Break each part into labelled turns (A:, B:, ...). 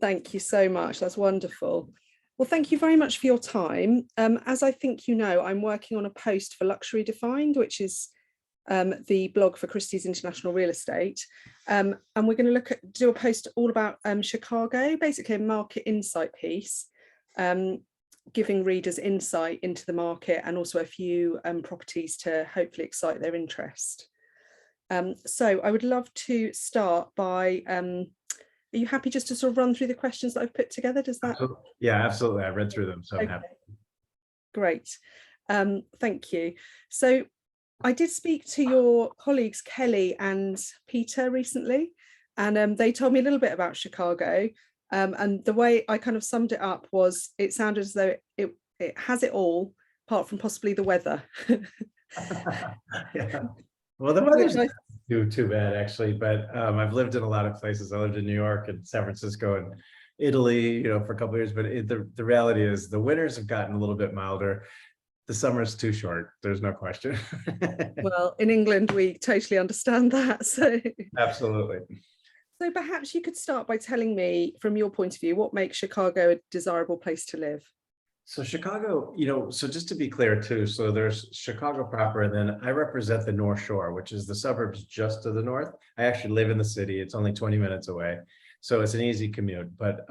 A: Thank you so much. That's wonderful. Well, thank you very much for your time. As I think you know, I'm working on a post for Luxury Defined, which is the blog for Christie's International Real Estate. And we're going to do a post all about Chicago, basically a market insight piece, giving readers insight into the market and also a few properties to hopefully excite their interest. So I would love to start by, are you happy just to sort of run through the questions that I've put together? Does that?
B: Yeah, absolutely. I read through them, so I'm
A: okay.
B: happy.
A: Great. Thank you. So I did speak to your colleagues, Kelly and Peter, recently, and they told me a little bit about Chicago. And the way I kind of summed it up was, it sounded as though it has it all, apart from possibly the weather.
B: Yeah. Well, the weather's not too bad, actually, but I've lived in a lot of places. I lived in New York and San Francisco and Italy, for a couple of years, but the reality is the winters have gotten a little bit milder. The summer's too short. There's no question.
A: Well, in England, we totally understand that. So
B: absolutely.
A: So perhaps you could start by telling me, from your point of view, what makes Chicago a desirable place to live?
B: So Chicago, so just to be clear too, so there's Chicago proper, and then I represent the North Shore, which is the suburbs just to the north. I actually live in the city. It's only 20 minutes away, so it's an easy commute. But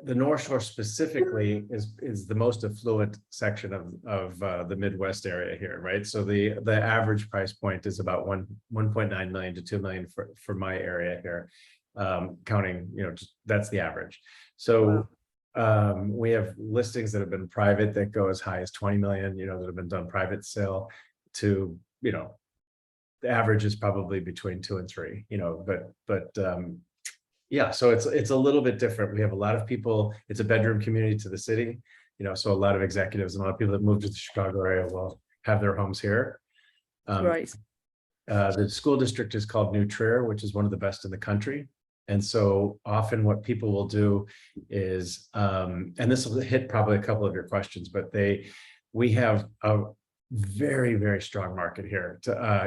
B: the North Shore specifically is the most affluent section of the Midwest area here, right? So the average price point is about 1.9 million to 2 million for my area here, counting, that's the average. So. Wow. We have listings that have been private that go as high as 20 million, that have been done private sale to, the average is probably between 2 and 3, but yeah, so it's a little bit different. We have a lot of people, it's a bedroom community to the city, so a lot of executives and a lot of people that move to the Chicago area will have their homes here.
A: Right.
B: The school district is called New Trier, which is one of the best in the country. And so often what people will do is, and this will hit probably a couple of your questions, but we have a very, very strong market here,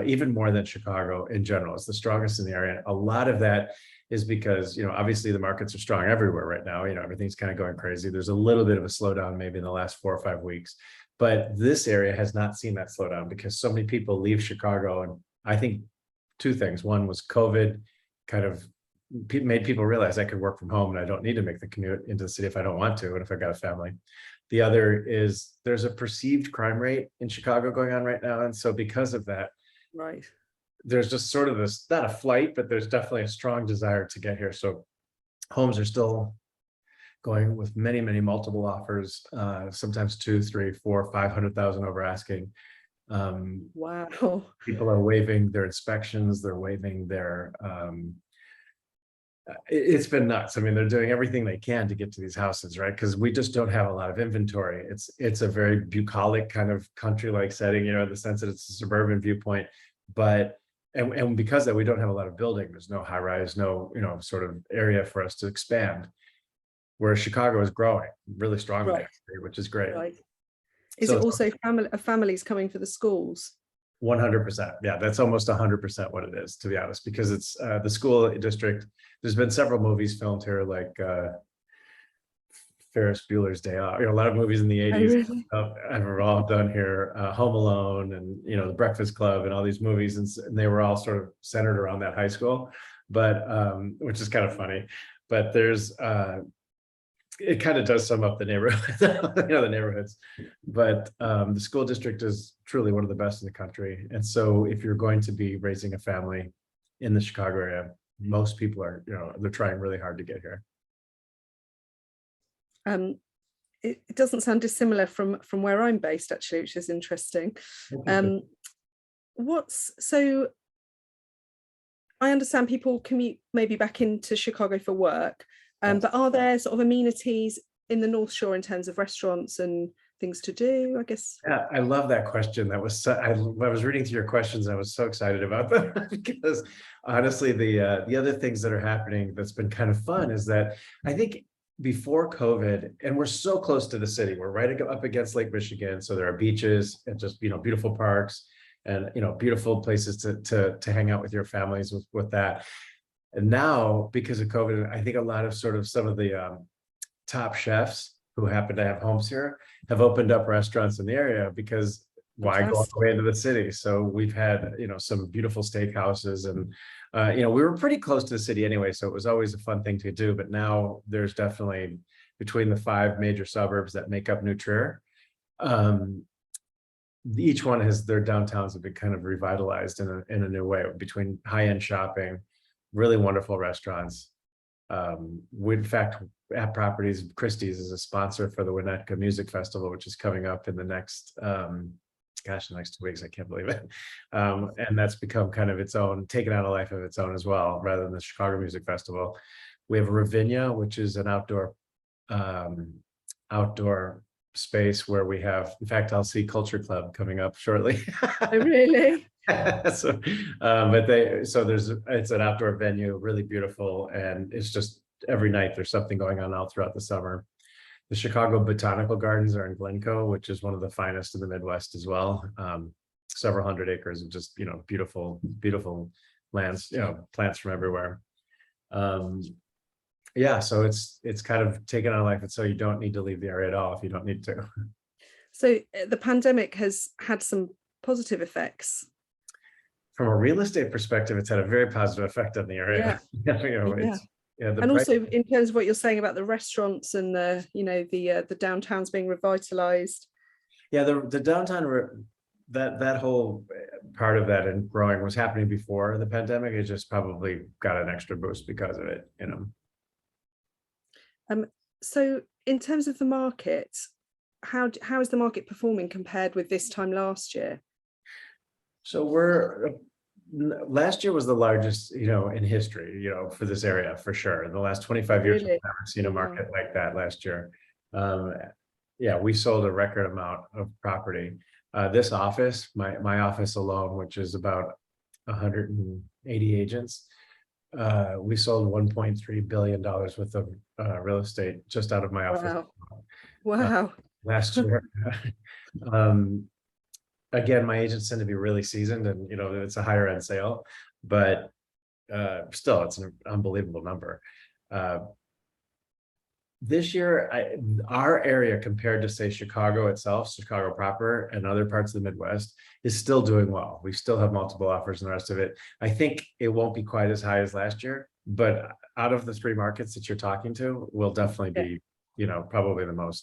B: even more than Chicago in general. It's the strongest in the area. A lot of that is because, obviously the markets are strong everywhere right now. Everything's kind of going crazy. There's a little bit of a slowdown maybe in the last 4 or 5 weeks, but this area has not seen that slowdown because so many people leave Chicago. And I think 2 things. One was COVID kind of made people realize I could work from home and I don't need to make the commute into the city if I don't want to, and if I got a family. The other is there's a perceived crime rate in Chicago going on right now. And so because of that,
A: right,
B: there's just sort of this, not a flight, but there's definitely a strong desire to get here. So homes are still going with many, many multiple offers, sometimes 2, 3, 4, 500,000 over asking.
A: Wow.
B: People are waiving their inspections, they're waiving their, it's been nuts. I mean, they're doing everything they can to get to these houses, right? Because we just don't have a lot of inventory. It's a very bucolic kind of country-like setting, in the sense that it's a suburban viewpoint. But and because that we don't have a lot of building, there's no high rise, no sort of area for us to expand. Whereas Chicago is growing really strongly,
A: right,
B: which is great.
A: Right. Is it also families coming for the schools?
B: 100%. Yeah, that's almost 100% what it is, to be honest, because it's the school district. There's been several movies filmed here, like Ferris Bueller's Day Off. A lot of movies in the 80s are all done here. Home Alone and The Breakfast Club and all these movies, and they were all sort of centered around that high school, but which is kind of funny. But there's it kind of does sum up the neighborhood, the neighborhoods. But the school district is truly one of the best in the country. And so if you're going to be raising a family in the Chicago area, most people are, they're trying really hard to get here.
A: It doesn't sound dissimilar from where I'm based, actually, which is interesting. So I understand people commute maybe back into Chicago for work. But are there sort of amenities in the North Shore in terms of restaurants and things to do, I guess?
B: Yeah, I love that question. That was I was reading through your questions. I was so excited about that because honestly, the other things that are happening that's been kind of fun is that I think before COVID, and we're so close to the city, we're right up against Lake Michigan, so there are beaches and just beautiful parks and beautiful places to hang out with your families with that. And now, because of COVID, I think a lot of sort of some of the top chefs who happen to have homes here have opened up restaurants in the area, because why go all
A: Fantastic.
B: the way into the city? So we've had, some beautiful steakhouses, and we were pretty close to the city anyway, so it was always a fun thing to do. But now there's definitely, between the 5 major suburbs that make up New Trier, um, each one has their downtowns have been kind of revitalized in a new way, between high-end shopping, really wonderful restaurants. We, in fact, at Properties, Christie's is a sponsor for the Winnetka Music Festival, which is coming up in the next, the next 2 weeks. I can't believe it. And that's become kind of its own, taken on a life of its own as well, rather than the Chicago Music Festival. We have Ravinia, which is an outdoor space where we have, in fact, I'll see Culture Club coming up shortly.
A: Oh, really?
B: So, it's an outdoor venue, really beautiful, and it's just every night there's something going on all throughout the summer. The Chicago Botanical Gardens are in Glencoe, which is one of the finest in the Midwest as well. Several hundred acres of just, beautiful, beautiful lands, plants from everywhere. Yeah, so it's kind of taken on life, and so you don't need to leave the area at all if you don't need to.
A: So the pandemic has had some positive effects.
B: From a real estate perspective, it's had a very positive effect on the area.
A: Yeah.
B: The
A: And
B: price.
A: also in terms of what you're saying about the restaurants and the downtowns being revitalized.
B: Yeah, the downtown, that whole part of that and growing was happening before the pandemic. It just probably got an extra boost because of it.
A: So in terms of the market, how is the market performing compared with this time last year?
B: So last year was the largest, in history, for this area, for sure. In the last 25 years,
A: Really?
B: we've never seen a market like that last year. Yeah, we sold a record amount of property. This office, my office alone, which is about 180 agents, we sold $1.3 billion worth of real estate just out of my office
A: Wow.
B: last year. Again, my agents tend to be really seasoned, and it's a higher end sale, but still, it's an unbelievable number. This year, our area, compared to, say, Chicago itself, Chicago proper, and other parts of the Midwest, is still doing well. We still have multiple offers and the rest of it. I think it won't be quite as high as last year, but out of the 3 markets that you're talking to, will definitely be, probably the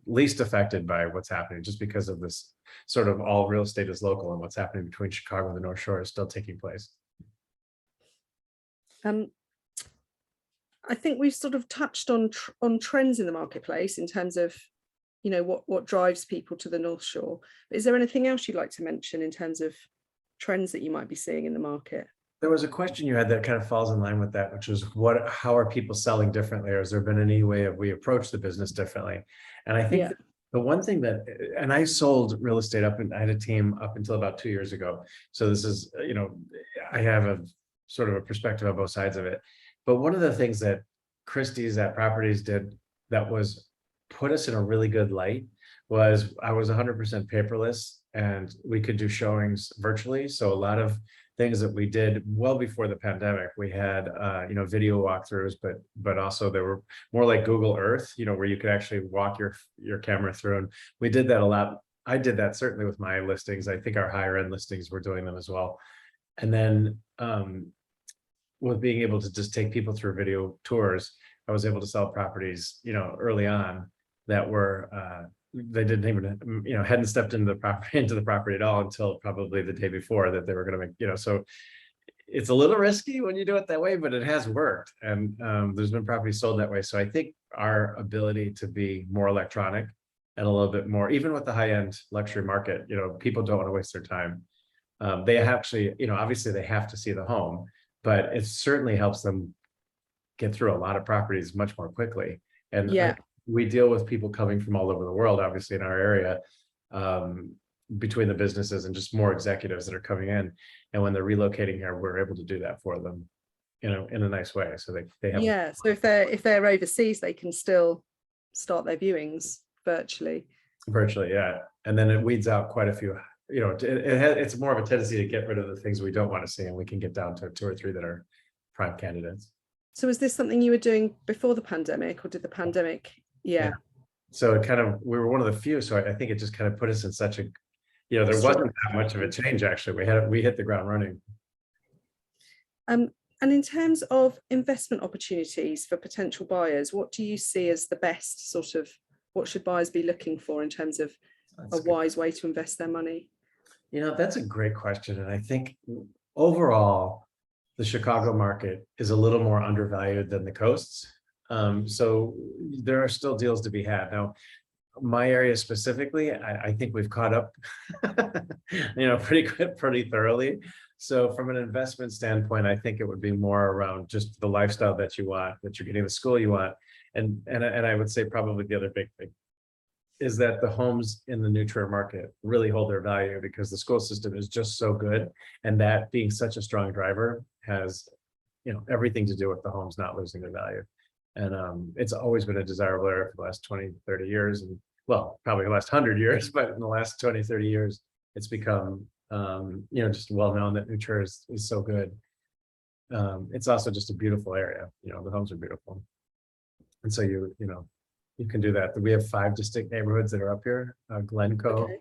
B: least affected by what's happening, just because of this sort of all real estate is local, and what's happening between Chicago and the North Shore is still taking place.
A: I think we've sort of touched on trends in the marketplace in terms of, what drives people to the North Shore. But is there anything else you'd like to mention in terms of trends that you might be seeing in the market?
B: There was a question you had that kind of falls in line with that, which was how are people selling differently, or has there been any way we approach the business differently? And I think the one thing and I sold real estate I had a team up until about 2 years ago. So this is, I have a sort of a perspective on both sides of it. But one of the things that Christie's at Properties did that was put us in a really good light was I was 100% paperless, and we could do showings virtually. So a lot of things that we did well before the pandemic, we had video walkthroughs, but also they were more like Google Earth, where you could actually walk your camera through, and we did that a lot. I did that certainly with my listings. I think our higher end listings were doing them as well. And then with being able to just take people through video tours, I was able to sell properties, early on that were they didn't even, hadn't stepped into the property at all until probably the day before that they were going to make, so it's a little risky when you do it that way, but it has worked. And there's been properties sold that way. So I think our ability to be more electronic and a little bit more, even with the high-end luxury market, people don't want to waste their time. They actually, obviously they have to see the home, but it certainly helps them get through a lot of properties much more quickly. And we deal with people coming from all over the world, obviously in our area, between the businesses and just more executives that are coming in. And when they're relocating here, we're able to do that for them, in a nice way. So they have.
A: So if they're overseas, they can still start their viewings virtually.
B: Virtually, yeah. And then it weeds out quite a few it's more of a tendency to get rid of the things we don't want to see, and we can get down to 2 or 3 that are prime candidates.
A: So was this something you were doing before the pandemic, or did the pandemic? Yeah.
B: So we were one of the few. So I think it just kind of put us in such a, there wasn't that much of a change actually. We hit the ground running.
A: And in terms of investment opportunities for potential buyers, what do you see as the best sort of, what should buyers be looking for in terms of a wise way to invest their money?
B: That's a great question. And I think overall, the Chicago market is a little more undervalued than the coasts. So there are still deals to be had. Now, my area specifically, I think we've caught up, pretty thoroughly. So from an investment standpoint, I think it would be more around just the lifestyle that you want, that you're getting the school you want. And I would say probably the other big thing is that the homes in the new Trier market really hold their value because the school system is just so good. And that being such a strong driver has, everything to do with the homes not losing their value. And it's always been a desirable area for the last 20, 30 years. And well, probably the last 100 years, but in the last 20, 30 years, it's become, just well known that New Trier is so good. It's also just a beautiful area. The homes are beautiful. And so you can do that. We have 5 distinct neighborhoods that are up here. Glencoe.
A: Okay.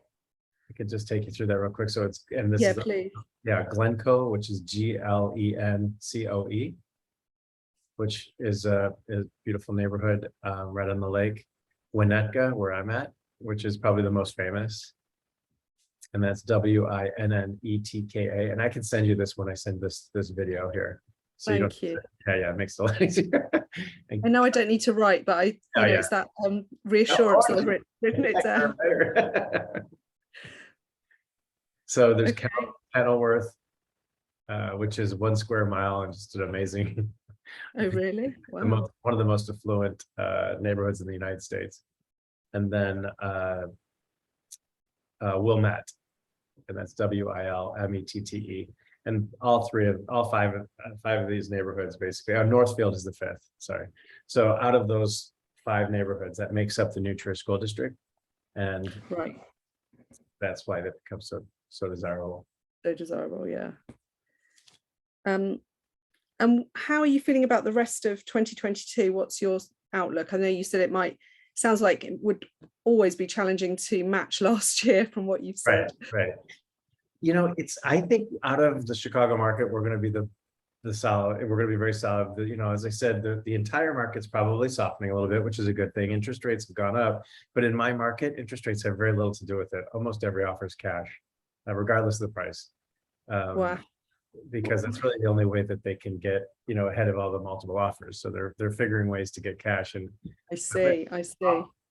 B: I could just take you through that real quick. So
A: Please.
B: Glencoe, which is Glencoe, which is a beautiful neighborhood right on the lake. Winnetka, where I'm at, which is probably the most famous. And that's Winnetka. And I can send you this when I send this video here. So
A: Thank you.
B: Yeah, it makes it a lot easier.
A: I know I don't need to write, but it's that reassurance that I've written it down.
B: So there's Kenilworth, which is 1 square mile and just an amazing.
A: Oh, really? Wow.
B: One of the most affluent neighborhoods in the United States. And then Wilmette, and that's Wilmette. And all 5 of these neighborhoods, basically, Northfield is the 5th, sorry. So out of those 5 neighborhoods, that makes up the New Trier School District. And
A: right,
B: that's why that becomes so desirable.
A: So desirable, yeah. And how are you feeling about the rest of 2022? What's your outlook? I know you said sounds like it would always be challenging to match last year from what you've said.
B: Right. I think out of the Chicago market, we're going to be the solid. We're going to be very solid. As I said, the entire market's probably softening a little bit, which is a good thing. Interest rates have gone up, but in my market, interest rates have very little to do with it. Almost every offer is cash, regardless of the price.
A: Wow.
B: Because that's really the only way that they can get, ahead of all the multiple offers. So they're figuring ways to get cash. And
A: I see.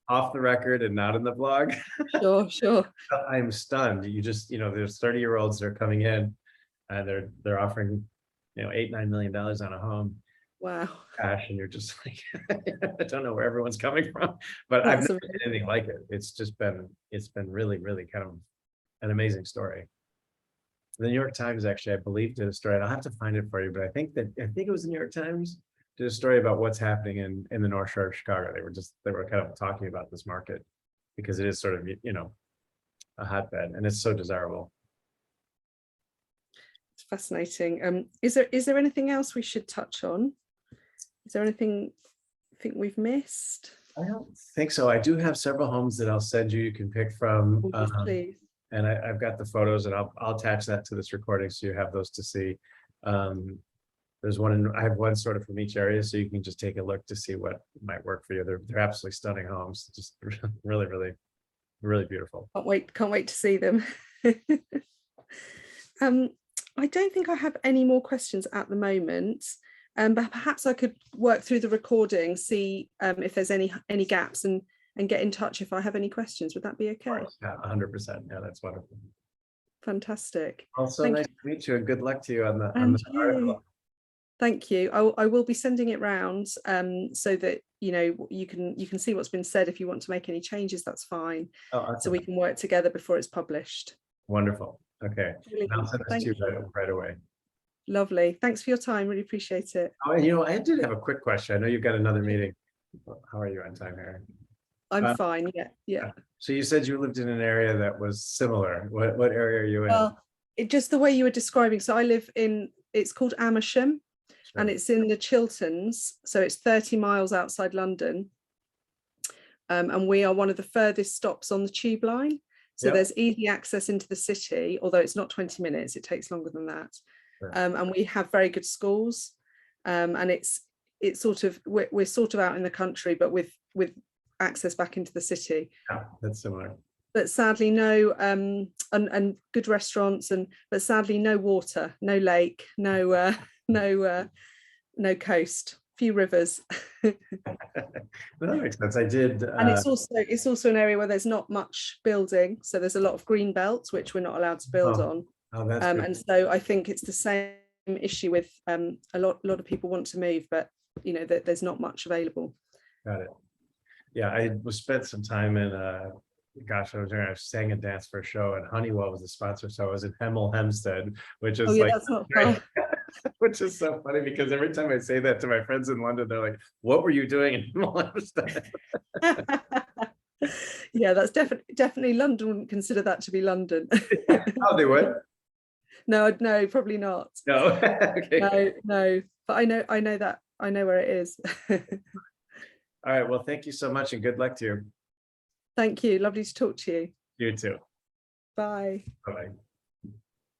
B: Off the record and not in the blog.
A: Sure.
B: I'm stunned. There's 30-year-olds that are coming in and they're offering, $8-9 million on a home.
A: Wow.
B: Cash, and you're just like, I don't know where everyone's coming from, but I've never seen anything like it. It's been really, really kind of an amazing story. The New York Times actually, I believe, did a story, and I'll have to find it for you, but I think it was the New York Times did a story about what's happening in the North Shore of Chicago. They were kind of talking about this market because it is sort of, a hotbed, and it's so desirable.
A: It's fascinating. Is there anything else we should touch on? Is there anything you think we've missed?
B: I don't think so. I do have several homes that I'll send you. You can pick from.
A: Please.
B: And I've got the photos, and I'll attach that to this recording so you have those to see. There's I have one sort of from each area, so you can just take a look to see what might work for you. They're absolutely stunning homes, just really, really, really beautiful.
A: Can't wait to see them. I don't think I have any more questions at the moment, but perhaps I could work through the recording, see if there's any gaps, and get in touch if I have any questions. Would that be okay?
B: Yeah, 100%. Yeah, that's wonderful.
A: Fantastic.
B: Also, nice to meet you, and good luck to you on the article.
A: Thank you. I will be sending it round so that you can see what's been said. If you want to make any changes, that's fine. Awesome. So we can work together before it's published.
B: Wonderful. Okay. I'll send this to you right away.
A: Lovely. Thanks for your time. Really appreciate it.
B: Oh, and I did have a quick question. I know you've got another meeting. How are you on time, Harry?
A: I'm
B: Uh,
A: fine. Yeah, yeah.
B: So you said you lived in an area that was similar. What area are you in?
A: Well, just the way you were describing. So I live in, it's called Amersham, and
B: Sure.
A: it's in the Chilterns. So it's 30 miles outside London. And we are one of the furthest stops on the tube line. So
B: Yep.
A: there's easy access into the city, although it's not 20 minutes, it takes longer than that.
B: Sure.
A: And we have very good schools. And it's sort of, we're sort of out in the country, but with access back into the city.
B: Yeah, that's similar.
A: But sadly no, and good restaurants, but sadly no water, no lake, no no coast, few rivers.
B: That makes sense. I did.
A: And it's also an area where there's not much building, so there's a lot of green belts which we're not allowed to build on.
B: That's good.
A: And so I think it's the same issue with a lot of people want to move, but you know that there's not much available.
B: Got it. Yeah, I was spent some time in gosh, I sang and danced for a show, and Honeywell was the sponsor, so I was in Hemel Hempstead, which is like,
A: that's not far.
B: which is so funny because every time I say that to my friends in London, they're like, "What were you doing in Hemel Hempstead?"
A: Yeah, that's definitely London wouldn't consider that to be London.
B: Oh, they would?
A: No, probably not.
B: No. Okay.
A: No, but I know that I know where it is.
B: All right. Well, thank you so much, and good luck to you.
A: Thank you. Lovely to talk to you.
B: You too.
A: Bye.
B: Bye-bye.